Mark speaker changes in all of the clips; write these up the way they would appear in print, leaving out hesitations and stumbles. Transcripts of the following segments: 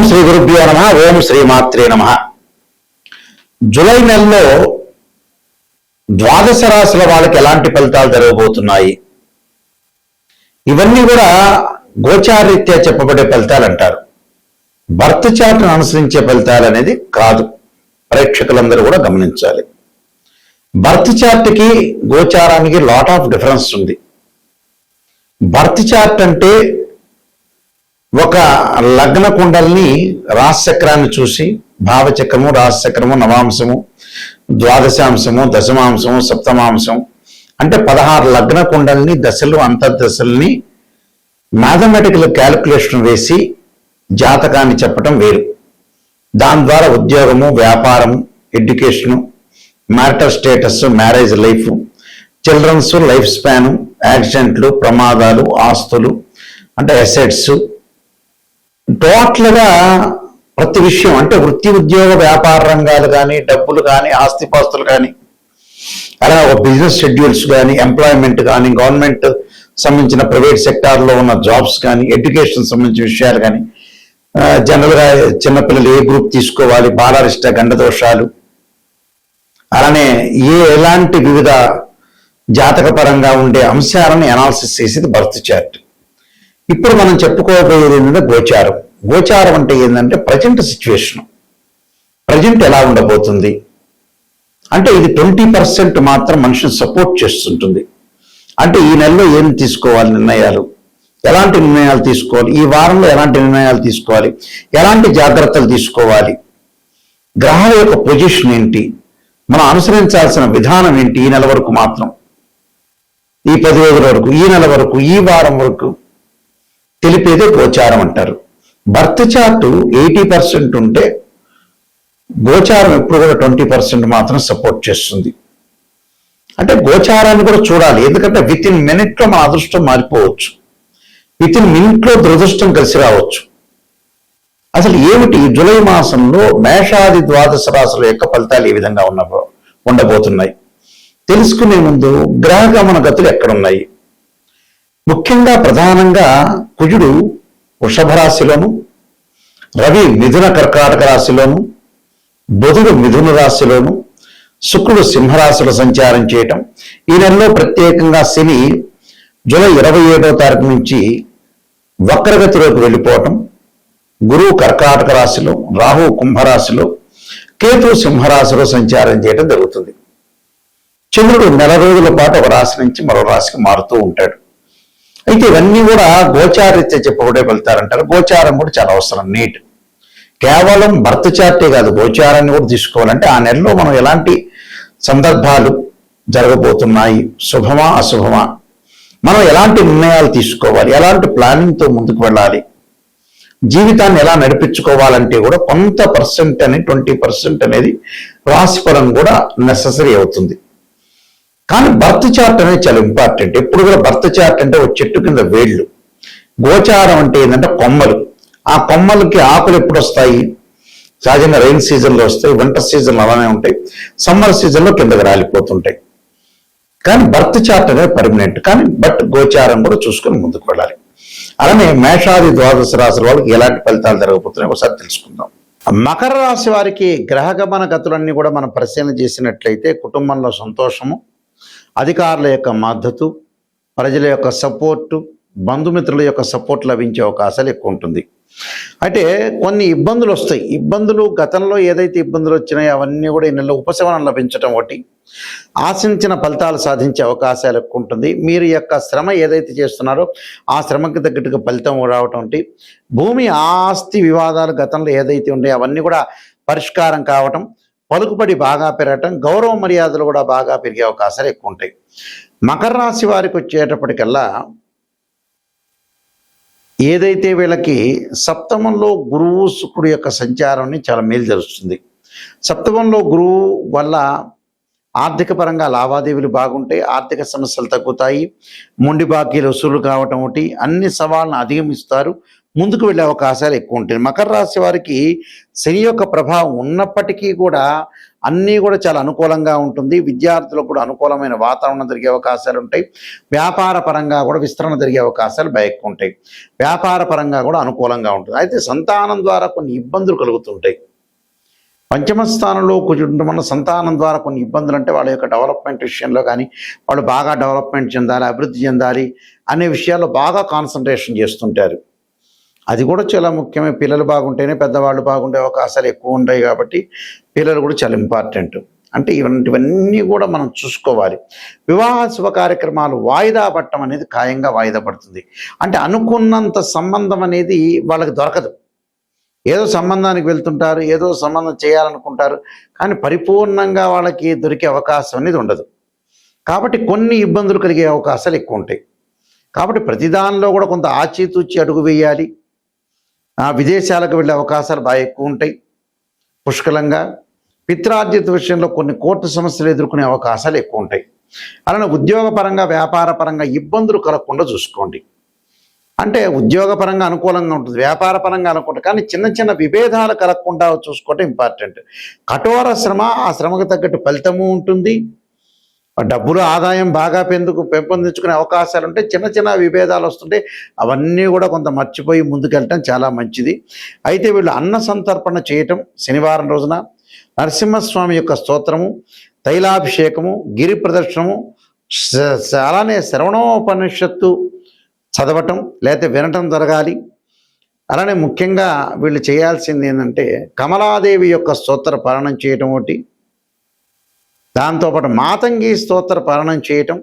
Speaker 1: శ్రీ గురుభ్యో నమ. ఓం శ్రీమాత్రే నమ. జూలై నెలలో ద్వాదశ రాశుల వాళ్ళకి ఎలాంటి ఫలితాలు జరగబోతున్నాయి, ఇవన్నీ కూడా గోచారీత్యా చెప్పబడే ఫలితాలు అంటారు. బర్త్ చార్ట్ను అనుసరించే ఫలితాలు అనేది కాదు. ప్రేక్షకులందరూ కూడా గమనించాలి. బర్త్ చార్ట్కి గోచారానికి లాట్ ఆఫ్ డిఫరెన్స్ ఉంది. బర్త్ చార్ట్ అంటే ఒక లగ్న కుండల్ని రాశిచక్రాన్ని చూసి భావచక్రము, రాశిచక్రము, నవాంశము, ద్వాదశాంశము, దశమాంశము, సప్తమాంశం అంటే 16 లగ్న కుండల్ని, దశలు, అంతర్దశల్ని మ్యాథమెటికల్ క్యాలిక్యులేషన్ వేసి జాతకాన్ని చెప్పటం వేరు. దాని ద్వారా ఉద్యోగము, వ్యాపారము, education, marital status, marriage life, childrens life span, యాక్సిడెంట్లు, ప్రమాదాలు, ఆస్తులు అంటే అసెట్స్, టోటల్గా ప్రతి విషయం అంటే వృత్తి, ఉద్యోగ, వ్యాపార రంగాలు కానీ, డబ్బులు కానీ, ఆస్తిపాస్తులు కానీ, అలా ఒక బిజినెస్ షెడ్యూల్స్ కానీ, ఎంప్లాయ్మెంట్ కానీ, గవర్నమెంట్ సంబంధించిన ప్రైవేట్ సెక్టార్లో ఉన్న జాబ్స్ కానీ, ఎడ్యుకేషన్ సంబంధించిన విషయాలు కానీ, జనరల్గా చిన్నపిల్లలు ఏ గ్రూప్ తీసుకోవాలి, బాలారిష్ట, గండదోషాలు, అలానే ఎలాంటి వివిధ జాతకపరంగా ఉండే అంశాలను అనాలిసిస్ చేసేది బర్త్ చార్ట్. ఇప్పుడు మనం చెప్పుకోబోయేది ఏంటంటే గోచారం. గోచారం అంటే ఏంటంటే ప్రజెంట్ సిచ్యువేషన్, ప్రజెంట్ ఎలా ఉండబోతుంది అంటే ఇది 20% మాత్రం మనిషిని సపోర్ట్ చేస్తుంటుంది. అంటే ఈ నెలలో ఏం తీసుకోవాలి నిర్ణయాలు, ఎలాంటి నిర్ణయాలు తీసుకోవాలి, ఈ వారంలో ఎలాంటి నిర్ణయాలు తీసుకోవాలి, ఎలాంటి జాగ్రత్తలు తీసుకోవాలి, గ్రహాల యొక్క పొజిషన్ ఏంటి, మనం అనుసరించాల్సిన విధానం ఏంటి, ఈ నెల వరకు మాత్రం, ఈ 10 రోజుల వరకు, ఈ నెల వరకు, ఈ వారం వరకు తెలిపేదే గోచారం అంటారు. బర్త్ చార్ట్ 80% ఉంటే గోచారం ఎప్పుడు కూడా 20% మాత్రం సపోర్ట్ చేస్తుంది. అంటే గోచారాన్ని కూడా చూడాలి. ఎందుకంటే విత్ ఇన్ మినిట్లో మన అదృష్టం మారిపోవచ్చు, విత్ ఇన్ మినిట్లో దురదృష్టం కలిసి రావచ్చు. అసలు ఏమిటి జూలై మాసంలో మేషాది ద్వాదశ రాశుల యొక్క ఫలితాలు ఏ విధంగా ఉండబోతున్నాయి తెలుసుకునే ముందు గ్రహగమన గతులు ఎక్కడున్నాయి. ముఖ్యంగా ప్రధానంగా కుజుడు వృషభ రాశిలోను, రవి మిథున కర్కాటక రాశిలోను, బుధుడు మిథున రాశిలోను, శుక్రుడు సింహరాశిలో సంచారం చేయటం, ఈ నెలలో ప్రత్యేకంగా శని జూలై 27వ తారీఖు నుంచి వక్రగతిలోకి వెళ్ళిపోవటం, గురువు కర్కాటక రాశిలో, రాహు కుంభరాశిలో, కేతు సింహరాశిలో సంచారం చేయడం జరుగుతుంది. చంద్రుడు నెల రోజుల పాటు ఒక రాశి నుంచి మరో రాశికి మారుతూ ఉంటాడు. అయితే ఇవన్నీ కూడా గోచారీత్యా చెప్పబడే వెళ్తారంటారు. గోచారం కూడా చాలా అవసరం. నీట్ కేవలం బర్త్ చార్టే కాదు, గోచారాన్ని కూడా తీసుకోవాలంటే ఆ నెలలో మనం ఎలాంటి సందర్భాలు జరగబోతున్నాయి, శుభమా అశుభమా, మనం ఎలాంటి నిర్ణయాలు తీసుకోవాలి, ఎలాంటి ప్లానింగ్తో ముందుకు వెళ్ళాలి, జీవితాన్ని ఎలా నడిపించుకోవాలంటే కూడా కొంత పర్సెంట్ అని 20% అనేది రాశిఫలం కూడా నెససరీ అవుతుంది. కానీ బర్త్ చార్ట్ అనేది చాలా ఇంపార్టెంట్. ఎప్పుడు కూడా బర్త్ చార్ట్ అంటే ఒక చెట్టు కింద వేళ్ళు, గోచారం అంటే ఏంటంటే కొమ్మలు. ఆ కొమ్మలకి ఆకులు ఎప్పుడు వస్తాయి, సహజంగా రైన్ సీజన్లో వస్తాయి, వింటర్ సీజన్లో అలానే ఉంటాయి, సమ్మర్ సీజన్లో కిందకి రాలిపోతుంటాయి. కానీ బర్త్ చార్ట్ అనేది పర్మనెంట్. కానీ గోచారం కూడా చూసుకొని ముందుకు వెళ్ళాలి. అలానే మేషాది ద్వాదశ రాశుల వాళ్ళకి ఎలాంటి ఫలితాలు జరగబోతున్నాయి ఒకసారి తెలుసుకుందాం. మకర రాశి వారికి గ్రహగమన గతులన్నీ కూడా మనం పరిశీలన చేసినట్లయితే కుటుంబంలో సంతోషము, అధికారుల యొక్క మద్దతు, ప్రజల యొక్క సపోర్టు, బంధుమిత్రుల యొక్క సపోర్ట్ లభించే అవకాశాలు ఎక్కువ ఉంటుంది. అంటే కొన్ని ఇబ్బందులు వస్తాయి. ఇబ్బందులు గతంలో ఏదైతే ఇబ్బందులు వచ్చినాయో అవన్నీ కూడా ఈ నెలలో ఉపశమనం లభించడం ఒకటి, ఆశించిన ఫలితాలు సాధించే అవకాశాలు ఎక్కువ ఉంటుంది. మీరు యొక్క శ్రమ ఏదైతే చేస్తున్నారో ఆ శ్రమకి తగ్గట్టుగా ఫలితం రావటం ఒకటి, భూమి ఆస్తి వివాదాలు గతంలో ఏదైతే ఉన్నాయో అవన్నీ కూడా పరిష్కారం కావటం, పలుకుబడి బాగా పెరగటం, గౌరవ మర్యాదలు కూడా బాగా పెరిగే అవకాశాలు ఎక్కువ ఉంటాయి. మకర రాశి వారికి వచ్చేటప్పటికల్లా ఏదైతే వీళ్ళకి సప్తమంలో గురువు శుక్రుడు యొక్క సంచారాన్ని చాలా మేలు జరుగుతుంది. సప్తమంలో గురువు వల్ల ఆర్థిక పరంగా లావాదేవీలు బాగుంటాయి, ఆర్థిక సమస్యలు తగ్గుతాయి, మొండి బాకీలు వసూలు కావటం ఒకటి, అన్ని సవాళ్ళను అధిగమిస్తారు, ముందుకు వెళ్ళే అవకాశాలు ఎక్కువ ఉంటాయి. మకర రాశి వారికి శని యొక్క ప్రభావం ఉన్నప్పటికీ కూడా అన్నీ కూడా చాలా అనుకూలంగా ఉంటుంది. విద్యార్థులకు కూడా అనుకూలమైన వాతావరణం జరిగే అవకాశాలు ఉంటాయి. వ్యాపార పరంగా కూడా విస్తరణ జరిగే అవకాశాలు ఎక్కువ ఉంటాయి. వ్యాపార పరంగా కూడా అనుకూలంగా ఉంటుంది. అయితే సంతానం ద్వారా కొన్ని ఇబ్బందులు కలుగుతుంటాయి. పంచమ స్థానంలో కుజుండమన్న సంతానం ద్వారా కొన్ని ఇబ్బందులు అంటే వాళ్ళ యొక్క డెవలప్మెంట్ విషయంలో కానీ వాళ్ళు బాగా డెవలప్మెంట్ చెందాలి, అభివృద్ధి చెందాలి అనే విషయాల్లో బాగా కాన్సన్ట్రేషన్ చేస్తుంటారు. అది కూడా చాలా ముఖ్యమే. పిల్లలు బాగుంటేనే పెద్దవాళ్ళు బాగుండే అవకాశాలు ఎక్కువ ఉంటాయి కాబట్టి పిల్లలు కూడా చాలా ఇంపార్టెంట్. అంటే ఇవన్నీ కూడా మనం చూసుకోవాలి. వివాహ శుభ కార్యక్రమాలు వాయిదా పడటం అనేది ఖాయంగా వాయిదా పడుతుంది. అంటే అనుకున్నంత సంబంధం అనేది వాళ్ళకి దొరకదు. ఏదో సంబంధానికి వెళ్తుంటారు, ఏదో సంబంధం చేయాలనుకుంటారు, కానీ పరిపూర్ణంగా వాళ్ళకి దొరికే అవకాశం అనేది ఉండదు. కాబట్టి కొన్ని ఇబ్బందులు కలిగే అవకాశాలు ఎక్కువ ఉంటాయి. కాబట్టి ప్రతిదానిలో కూడా కొంత ఆచితూచి అడుగు వేయాలి. విదేశాలకు వెళ్ళే అవకాశాలు బాగా ఎక్కువ ఉంటాయి పుష్కలంగా. పిత్రార్జిత విషయంలో కొన్ని కోర్టు సమస్యలు ఎదుర్కొనే అవకాశాలు ఎక్కువ ఉంటాయి. అలానే ఉద్యోగపరంగా వ్యాపార పరంగా ఇబ్బందులు కలగకుండా చూసుకోండి. అంటే ఉద్యోగపరంగా అనుకూలంగా ఉంటుంది, వ్యాపార పరంగా అనుకుంటుంది, కానీ చిన్న చిన్న విభేదాలు కలగకుండా చూసుకోవటం ఇంపార్టెంట్. కఠోర శ్రమ, ఆ శ్రమకు తగ్గట్టు ఫలితము ఉంటుంది. డబ్బులు ఆదాయం బాగా పెంపొందించుకునే అవకాశాలు ఉంటాయి. చిన్న చిన్న విభేదాలు వస్తుంటే అవన్నీ కూడా కొంత మర్చిపోయి ముందుకెళ్ళటం చాలా మంచిది. అయితే వీళ్ళు అన్న సంతర్పణ చేయటం, శనివారం రోజున నరసింహస్వామి యొక్క స్తోత్రము, తైలాభిషేకము, గిరి ప్రదర్శనము, అలానే శ్రవణోపనిషత్తు చదవటం లేకపోతే వినటం జరగాలి. అలానే ముఖ్యంగా వీళ్ళు చేయాల్సింది ఏంటంటే కమలాదేవి యొక్క స్తోత్ర పారాయణం చేయటం ఒకటి, దాంతోపాటు మాతంగి స్తోత్ర పారాయణం చేయటం,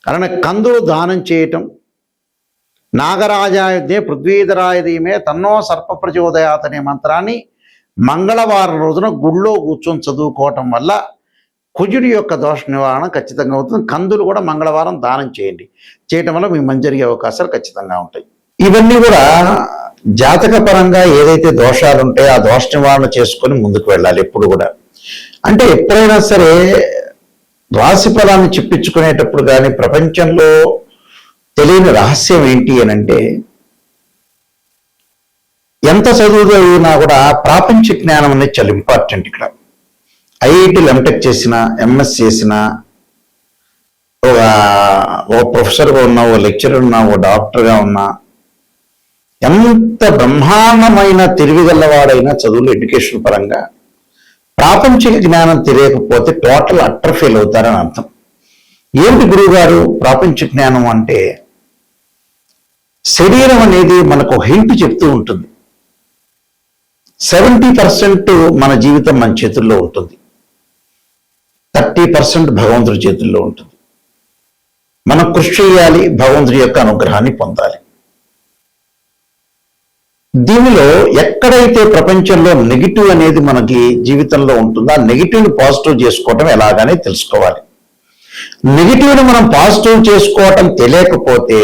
Speaker 1: అలానే కందులు దానం చేయటం, నాగరాజాయుధే పృథ్వీధరాయుధీమే తన్నో సర్ప ప్రచోదయాత్ అనే మంత్రాన్ని మంగళవారం రోజున గుళ్ళో కూర్చొని చదువుకోవటం వల్ల కుజుడి యొక్క దోష నివారణ ఖచ్చితంగా అవుతుంది. కందులు కూడా మంగళవారం దానం చేయండి. చేయటం వల్ల మీకు మంచి జరిగే అవకాశాలు ఖచ్చితంగా ఉంటాయి. ఇవన్నీ కూడా జాతక పరంగా ఏదైతే దోషాలు ఉంటాయో ఆ దోష నివారణ చేసుకొని ముందుకు వెళ్ళాలి ఎప్పుడు కూడా. అంటే ఎప్పుడైనా సరే రాశి ఫలాన్ని చెప్పించుకునేటప్పుడు కానీ ప్రపంచంలో తెలియని రహస్యం ఏంటి అని అంటే ఎంత చదువు అయినా కూడా ప్రాపంచ జ్ఞానం అనేది చాలా ఇంపార్టెంట్. ఇక్కడ ఐఐటీలు ఎంటెక్ చేసిన, ఎంఎస్ చేసిన, ఓ ప్రొఫెసర్గా ఉన్నా, ఓ లెక్చరర్ ఉన్నా, ఓ డాక్టర్గా ఉన్నా, ఎంత బ్రహ్మాండమైన తెలివిగలవాడైనా చదువులు ఎడ్యుకేషన్ పరంగా ప్రాపంచిక జ్ఞానం తెలియకపోతే టోటల్ అట్టర్ ఫెయిల్ అవుతారని అర్థం. ఏంటి గురువు గారు ప్రాపంచిక జ్ఞానం అంటే? శరీరం అనేది మనకు హింట్ చెప్తూ ఉంటుంది. 70% మన జీవితం మన చేతుల్లో ఉంటుంది, 30% భగవంతుడి చేతుల్లో ఉంటుంది. మనం కృషి చేయాలి, భగవంతుడి యొక్క అనుగ్రహాన్ని పొందాలి. దీనిలో ఎక్కడైతే ప్రపంచంలో నెగిటివ్ అనేది మనకి జీవితంలో ఉంటుందో ఆ నెగిటివ్ని పాజిటివ్ చేసుకోవటం ఎలాగనే తెలుసుకోవాలి. నెగిటివ్ని మనం పాజిటివ్ చేసుకోవటం తెలియకపోతే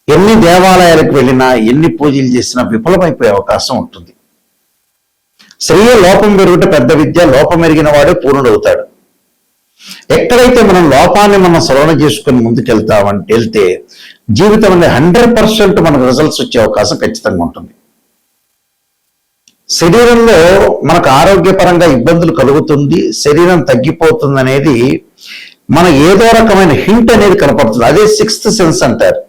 Speaker 1: ఎన్ని దేవాలయాలకు వెళ్ళినా, ఎన్ని పూజలు చేసినా విఫలమైపోయే అవకాశం ఉంటుంది. స్త్రీయ లోపం పెరుగుట పెద్ద విద్య, లోపం ఎరిగిన వాడే పూర్ణుడవుతాడు. ఎక్కడైతే మనం లోపాన్ని మనం సవరణ చేసుకుని వెళ్తే జీవితం అనేది 100% మనకు రిజల్ట్స్ వచ్చే అవకాశం ఖచ్చితంగా ఉంటుంది. శరీరంలో మనకు ఆరోగ్యపరంగా ఇబ్బందులు కలుగుతుంది, శరీరం తగ్గిపోతుంది అనేది మన ఏదో రకమైన హింట్ అనేది కనపడుతుంది. అదే 6th సెన్స్ అంటారు.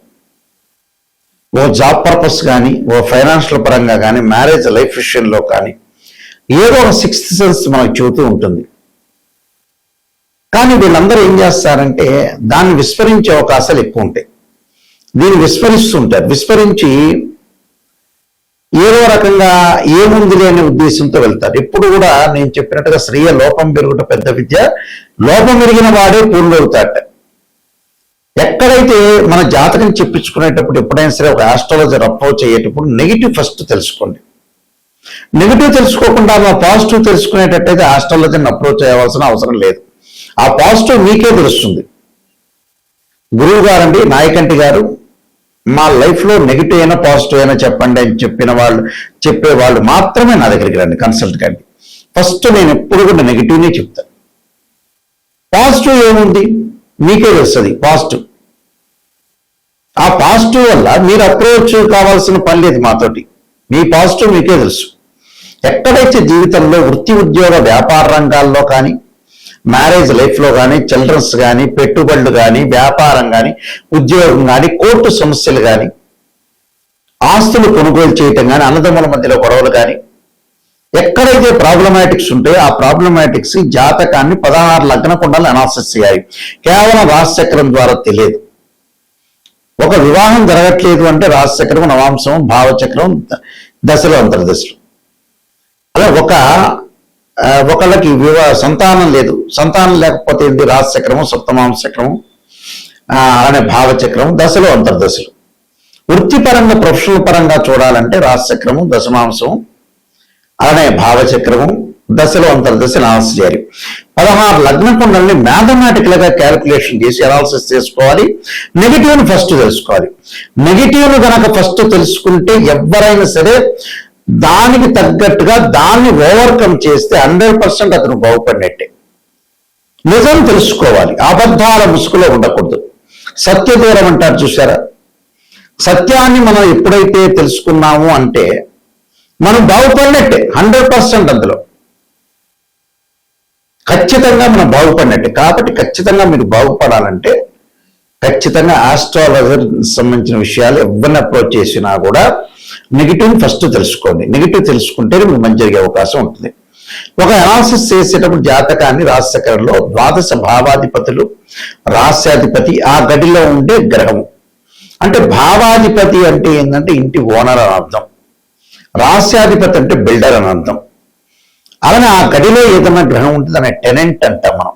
Speaker 1: ఓ జాబ్ పర్పస్ కానీ, ఓ ఫైనాన్షియల్ పరంగా కానీ, మ్యారేజ్ లైఫ్ విషయంలో కానీ ఏదో ఒక 6th సెన్స్ మనకు చెబుతూ ఉంటుంది. కానీ వీళ్ళందరూ ఏం చేస్తారంటే దాన్ని విస్మరించే అవకాశాలు ఎక్కువ ఉంటాయి. దీన్ని విస్మరిస్తుంటారు. విస్మరించి ఏదో రకంగా ఏముంది అనే ఉద్దేశంతో వెళ్తారు. ఎప్పుడు కూడా నేను చెప్పినట్టుగా స్త్రీయ లోపం పెరుగుట పెద్ద విద్య, లోపం పెరిగిన వాడే పూర్ణుడవుతాడట. ఎక్కడైతే మన జాతకం చెప్పించుకునేటప్పుడు ఎప్పుడైనా సరే ఒక ఆస్ట్రాలజర్ అప్రోచ్ అయ్యేటప్పుడు నెగిటివ్ ఫస్ట్ తెలుసుకోండి. నెగిటివ్ తెలుసుకోకుండా పాజిటివ్ తెలుసుకునేటట్టయితే ఆస్ట్రాలజర్ని అప్రోచ్ అయ్యవలసిన అవసరం లేదు. ఆ పాజిటివ్ మీకే తెలుస్తుంది. గురువు గారండి, నాయకంటి గారు, మా లైఫ్లో నెగిటివ్ అయినా పాజిటివ్ అయినా చెప్పండి అని చెప్పేవాళ్ళు మాత్రమే నా దగ్గరికి రండి, కన్సల్ట్ కండి. ఫస్ట్ నేను ఎప్పుడు కూడా నెగిటివ్నే చెప్తాను. పాజిటివ్ ఏముంది మీకే తెలుస్తుంది. పాజిటివ్, ఆ పాజిటివ్ వల్ల మీరు అప్రోచ్ కావాల్సిన పని లేదు మాతోటి. మీ పాజిటివ్ మీకే తెలుసు. ఎక్కడైతే జీవితంలో వృత్తి ఉద్యోగ వ్యాపార రంగాల్లో కానీ, మ్యారేజ్ లైఫ్లో కానీ, చిల్డ్రన్స్ కానీ, పెట్టుబడులు కానీ, వ్యాపారం కానీ, ఉద్యోగం కానీ, కోర్టు సమస్యలు కానీ, ఆస్తులు కొనుగోలు చేయటం కానీ, అన్నదమ్ముల మధ్యలో గొడవలు కానీ, ఎక్కడైతే ప్రాబ్లమాటిక్స్ ఉంటాయో ఆ ప్రాబ్లమాటిక్స్ జాతకాన్ని 16 లగ్న కుండలు అనాలిసిస్ చేయాలి. కేవలం రాశిచక్రం ద్వారా తెలియదు. ఒక వివాహం జరగట్లేదు అంటే రాశిచక్రం, నవాంశం, భావచక్రం, దశలు, అంతర్దశలు. అలా ఒకళ్ళకి సంతానం లేదు, సంతానం లేకపోతే ఏంటి? రాశిచక్రము, సప్తమాంశ చక్రము, అలానే భావచక్రం, దశలు, అంతర్దశలు. వృత్తిపరంగా ప్రొఫెషనల్ పరంగా చూడాలంటే రాశిచక్రము, దశమాంశము, అలానే భావచక్రము, దశలు, అంతర్దశలు అనాలిసిస్ చేయాలి. 16 లగ్న కుండల్ని మ్యాథమెటికల్ గా క్యాల్కులేషన్ చేసి అనాలిసిస్ చేసుకోవాలి. నెగిటివ్ని ఫస్ట్ తెలుసుకోవాలి. నెగిటివ్ను గనక ఫస్ట్ తెలుసుకుంటే ఎవరైనా సరే దానికి తగ్గట్టుగా దాన్ని ఓవర్కమ్ చేస్తే 100% అతను బాగుపడినట్టే. నిజం తెలుసుకోవాలి, అబద్ధాల ముసుగులో ఉండకూడదు. సత్యదూరం అంటారు చూసారా? సత్యాన్ని మనం ఎప్పుడైతే తెలుసుకున్నాము అంటే మనం బాగుపడినట్టే, 100% అందులో ఖచ్చితంగా మనం బాగుపడినట్టే. కాబట్టి ఖచ్చితంగా మీరు బాగుపడాలంటే ఖచ్చితంగా ఆస్ట్రాలజర్ సంబంధించిన విషయాలు ఎవరిని అప్రోచ్ చేసినా కూడా నెగిటివ్ ఫస్ట్ తెలుసుకోండి. నెగిటివ్ తెలుసుకుంటే మీకు మంచి జరిగే అవకాశం ఉంటుంది. ఒక అనాలిసిస్ చేసేటప్పుడు జాతకాన్ని రాశిచక్రంలో 12 భావాధిపతులు, రాశ్యాధిపతి, ఆ గడిలో ఉండే గ్రహము. అంటే భావాధిపతి అంటే ఏంటంటే ఇంటి ఓనర్ అని అర్థం, రాశ్యాధిపతి అంటే బిల్డర్ అని అర్థం. అలానే ఆ గడిలో ఏదైనా గ్రహం ఉంటుంది అనే టెనెంట్ అంటాం మనం.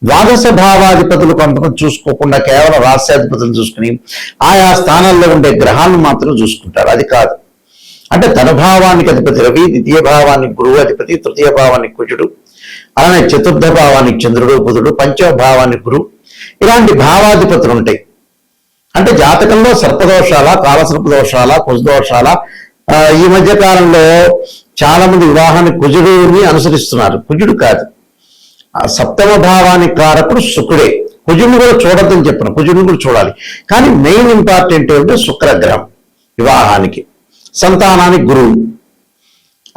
Speaker 1: 12 భావాధిపతులు కొంతమంది చూసుకోకుండా కేవలం రాశ్యాధిపతులు చూసుకుని ఆయా స్థానాల్లో ఉండే గ్రహాలను మాత్రం చూసుకుంటారు. అది కాదు. అంటే తన భావానికి అధిపతి రవి, ద్వితీయ భావానికి గురువు అధిపతి, తృతీయ భావానికి కుజుడు, అలానే చతుర్థ భావానికి చంద్రుడు, బుధుడు, పంచమ భావానికి గురువు, ఇలాంటి భావాధిపతులు ఉంటాయి. అంటే జాతకంలో సర్పదోషాల, కాలసర్పదోషాల, కుజదోషాల. ఈ మధ్య కాలంలో చాలా మంది వివాహాన్ని కుజుడిని అనుసరిస్తున్నారు. కుజుడు కాదు, సప్తమ భావానికి కారకుడు శుక్రుడే. కుజుడిని కూడా చూడొద్దని చెప్పను, కుజుడిని కూడా చూడాలి. కానీ మెయిన్ ఇంపార్టెంట్ ఏంటంటే శుక్రగ్రహం వివాహానికి, సంతానానికి గురువు.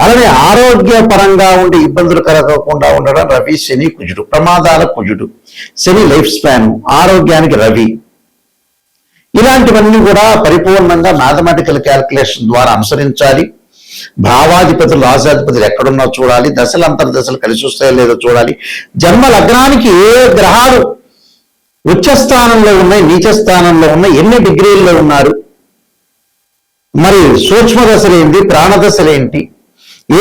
Speaker 1: అలానే ఆరోగ్యపరంగా ఉండే ఇబ్బందులు కలగకుండా ఉండడం రవి, శని, కుజుడు. ప్రమాదాల కుజుడు, శని లైఫ్ స్పాన్, ఆరోగ్యానికి రవి. ఇలాంటివన్నీ కూడా పరిపూర్ణంగా మ్యాథమెటికల్ క్యాల్కులేషన్ ద్వారా అనుసరించాలి. భావాధిపతులు, రాశాధిపతులు ఎక్కడున్నా చూడాలి. దశలు, అంతర్దశలు కలిసి వస్తాయో లేదో చూడాలి. జన్మ లగ్నానికి ఏ గ్రహాలు ఉచ్చ స్థానంలో ఉన్నాయి, నీచ స్థానంలో ఉన్నాయి, ఎన్ని డిగ్రీల్లో ఉన్నారు, మరి సూక్ష్మ దశలేంటి, ప్రాణదశలేంటి,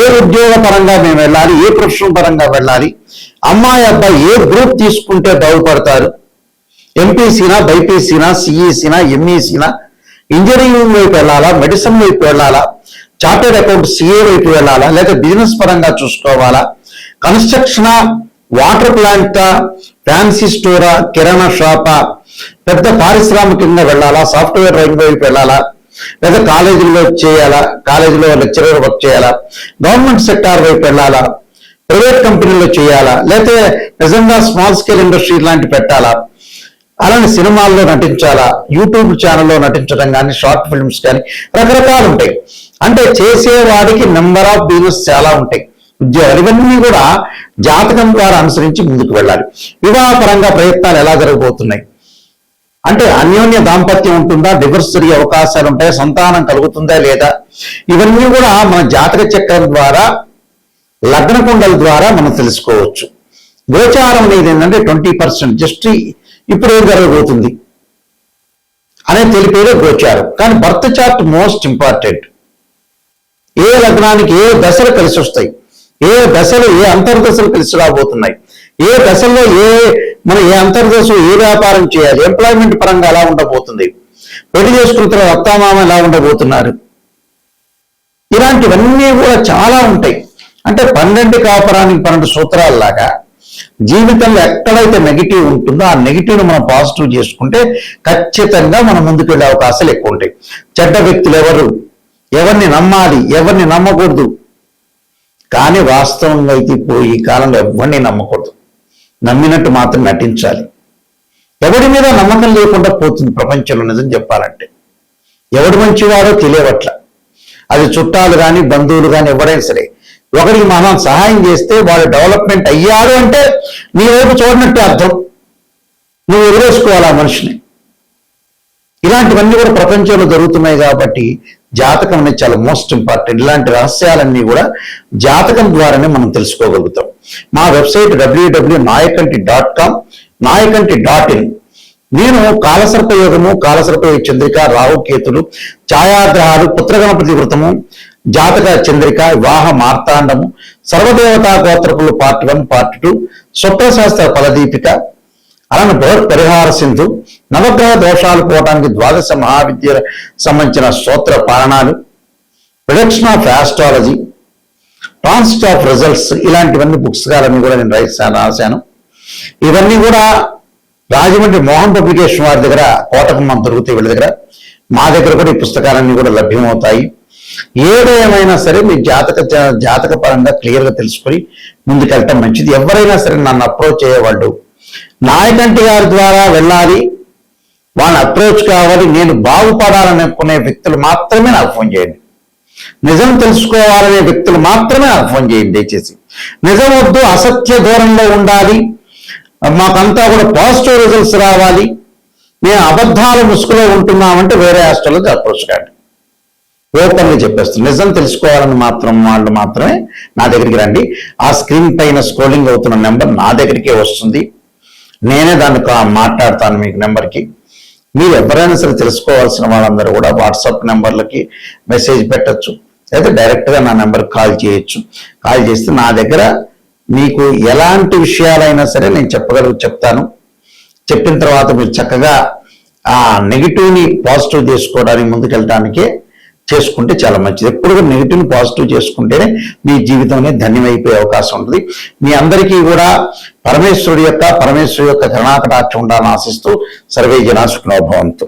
Speaker 1: ఏ ఉద్యోగ పరంగా మేము వెళ్ళాలి, ఏ ప్రొఫెషన్ పరంగా వెళ్ళాలి, అమ్మాయి అబ్బాయి ఏ గ్రూప్ తీసుకుంటే బాగుపడతారు, ఎంపీసీనా, బైపీసీనా, సిఈసీనా, ఎంఈసీనా, ఇంజనీరింగ్ వైపు వెళ్ళాలా, మెడిసిన్ వైపు వెళ్ళాలా, చార్టెడ్ అకౌంట్ సిఏ వైపు వెళ్ళాలా, లేదా బిజినెస్ పరంగా చూసుకోవాలా, కన్స్ట్రక్షనా, వాటర్ ప్లాంటా, ఫ్యాన్సీ స్టోరా, కిరాణా షాపా, పెద్ద పారిశ్రామికంగా వెళ్ళాలా, సాఫ్ట్వేర్ రంగం వైపు వెళ్ళాలా, లేదా కాలేజీలో చేయాలా, కాలేజీలో లెక్చరర్ వర్క్ చేయాలా, గవర్నమెంట్ సెక్టార్ వైపు వెళ్ళాలా, ప్రైవేట్ కంపెనీలో చేయాలా, లేకపోతే నిజంగా స్మాల్ స్కేల్ ఇండస్ట్రీ లాంటి పెట్టాలా, అలానే సినిమాల్లో నటించాలా, యూట్యూబ్ ఛానల్లో నటించడం కానీ, షార్ట్ ఫిల్మ్స్ కానీ, రకరకాలు ఉంటాయి. అంటే చేసేవాడికి నెంబర్ ఆఫ్ బిజినెస్ చాలా ఉంటాయి, ఉద్యోగాలు. ఇవన్నీ కూడా జాతకం ద్వారా అనుసరించి ముందుకు వెళ్ళాలి. వివాహపరంగా ప్రయత్నాలు ఎలా జరగబోతున్నాయి అంటే అన్యోన్య దాంపత్యం ఉంటుందా, డివోర్స్ జరిగే అవకాశాలు ఉంటాయి, సంతానం కలుగుతుందా లేదా, ఇవన్నీ కూడా మన జాతక చక్రం ద్వారా, లగ్న కుండల ద్వారా మనం తెలుసుకోవచ్చు. గోచారం అనేది ఏంటంటే 20%, జస్ట్ ఇప్పుడు ఏం జరగబోతుంది అనేది తెలిపేదే గోచారం. కానీ బర్త్ చార్ట్ మోస్ట్ ఇంపార్టెంట్. ఏ లగ్నానికి ఏ దశలు కలిసి వస్తాయి, ఏ దశలు ఏ అంతర్దశలు కలిసి రాబోతున్నాయి, ఏ దశల్లో మనం ఏ అంతర్దశలో ఏ వ్యాపారం చేయాలి, ఎంప్లాయ్మెంట్ పరంగా ఎలా ఉండబోతుంది, పెళ్లి చేసుకున్న తర్వాత అత్తామామ ఎలా ఉండబోతున్నారు, ఇలాంటివన్నీ కూడా చాలా ఉంటాయి. అంటే 12 కాపురానికి 12 సూత్రాల్లాగా జీవితంలో ఎక్కడైతే నెగిటివ్ ఉంటుందో ఆ నెగిటివ్ను మనం పాజిటివ్ చేసుకుంటే ఖచ్చితంగా మనం ముందుకు వెళ్ళే అవకాశాలు ఎక్కువ ఉంటాయి. చెడ్డ వ్యక్తులు ఎవరు, ఎవరిని నమ్మాలి, ఎవరిని నమ్మకూడదు. కానీ వాస్తవంగా అయితే ఇప్పుడు ఈ కాలంలో ఎవరిని నమ్మకూడదు, నమ్మినట్టు మాత్రం నటించాలి. ఎవరి మీద నమ్మకం లేకుండా పోతుంది ప్రపంచంలో. నిజం చెప్పాలంటే ఎవడు మంచివాడో తెలియవట్ల. అది చుట్టాలు కానీ, బంధువులు కానీ, ఎవరైనా సరే ఒకరికి మనం సహాయం చేస్తే వాడు డెవలప్మెంట్ అయ్యాడు అంటే నీ వైపు చూడనట్టే అర్థం. నువ్వు ఎదురేసుకోవాలి ఆ మనిషిని. ఇలాంటివన్నీ కూడా ప్రపంచంలో జరుగుతున్నాయి కాబట్టి జాతకం అనేది చాలా మోస్ట్ ఇంపార్టెంట్. ఇలాంటి రహస్యాలన్నీ కూడా జాతకం ద్వారానే మనం తెలుసుకోగలుగుతాం. మా వెబ్సైట్ www.nayakanti.com, nayakanti.in. నేను కాలసర్ప యోగము, కాలసర్ప చంద్రిక, రాహుకేతులు, ఛాయాగ్రహాలు, పుత్రగణపతి వృతము, జాతక చంద్రిక, వివాహ మార్తాండము, సర్వదేవతా గోత్రకులు పార్ట్ 1, పార్ట్ 2, స్వప్నశాస్త్ర ఫలదీపిక, అలానే బృహత్ పరిహార సింధు, నవగ్రహ దోషాలు పోవడానికి ద్వాదశ మహావిద్య సంబంధించిన స్తోత్ర పారణాలు, production of astrology, transit of results, ఇలాంటివన్నీ పుస్తకాలన్నీ కూడా నేను రాశాను. ఇవన్నీ కూడా రాజమండ్రి మోహన్ పబ్లికేషన్ వారి దగ్గర, కోటకం మనం దొరుకుతాయి వీళ్ళ దగ్గర. మా దగ్గర కూడా ఈ పుస్తకాలన్నీ కూడా లభ్యమవుతాయి. ఏదేమైనా సరే మీ జాతక పరంగా క్లియర్గా తెలుసుకొని ముందుకెళ్ళటం మంచిది. ఎవరైనా సరే నన్ను అప్రోచ్ అయ్యేవాళ్ళు నాయకంటి గారి ద్వారా వెళ్ళాలి, వాళ్ళని అప్రోచ్ కావాలి, నేను బాగుపడాలనుకునే వ్యక్తులు మాత్రమే నాకు ఫోన్ చేయండి. నిజం తెలుసుకోవాలనే వ్యక్తులు మాత్రమే నాకు ఫోన్ చేయండి దయచేసి. నిజం వద్దు, అసత్య దూరంలో ఉండాలి, మాకంతా కూడా పాజిటివ్ రిజల్ట్స్ రావాలి, మేము అబద్ధాల ముసుగులో ఉంటున్నామంటే వేరే హాస్టల్లోకి అప్రోచ్ కాండి. ఓపెన్గా చెప్పేస్తాను. నిజం తెలుసుకోవాలని వాళ్ళు మాత్రమే నా దగ్గరికి రండి. ఆ స్క్రీన్ పైన స్క్రోలింగ్ అవుతున్న నెంబర్ నా దగ్గరికే వస్తుంది. నేనే దాన్ని మాట్లాడతాను మీకు నెంబర్కి. మీరు ఎవరైనా సరే తెలుసుకోవాల్సిన వాళ్ళందరూ కూడా వాట్సాప్ నెంబర్లకి మెసేజ్ పెట్టచ్చు, లేదా డైరెక్ట్గా నా నెంబర్కి కాల్ చేయొచ్చు. కాల్ చేస్తే నా దగ్గర మీకు ఎలాంటి విషయాలైనా సరే నేను చెప్తాను. చెప్పిన తర్వాత మీరు చక్కగా ఆ నెగిటివ్ని పాజిటివ్ చేసుకోవడానికి ముందుకెళ్ళడానికే చేసుకుంటే చాలా మంచిది. ఎప్పుడు కూడా నెగిటివ్ని పాజిటివ్ చేసుకుంటేనే మీ జీవితం అనేది ధన్యమైపోయే అవకాశం ఉంటుంది. మీ అందరికీ కూడా పరమేశ్వరుడి యొక్క కరుణాకటాక్షం ఉండాలని ఆశిస్తూ సర్వే జనా సుఖినో భవంతు.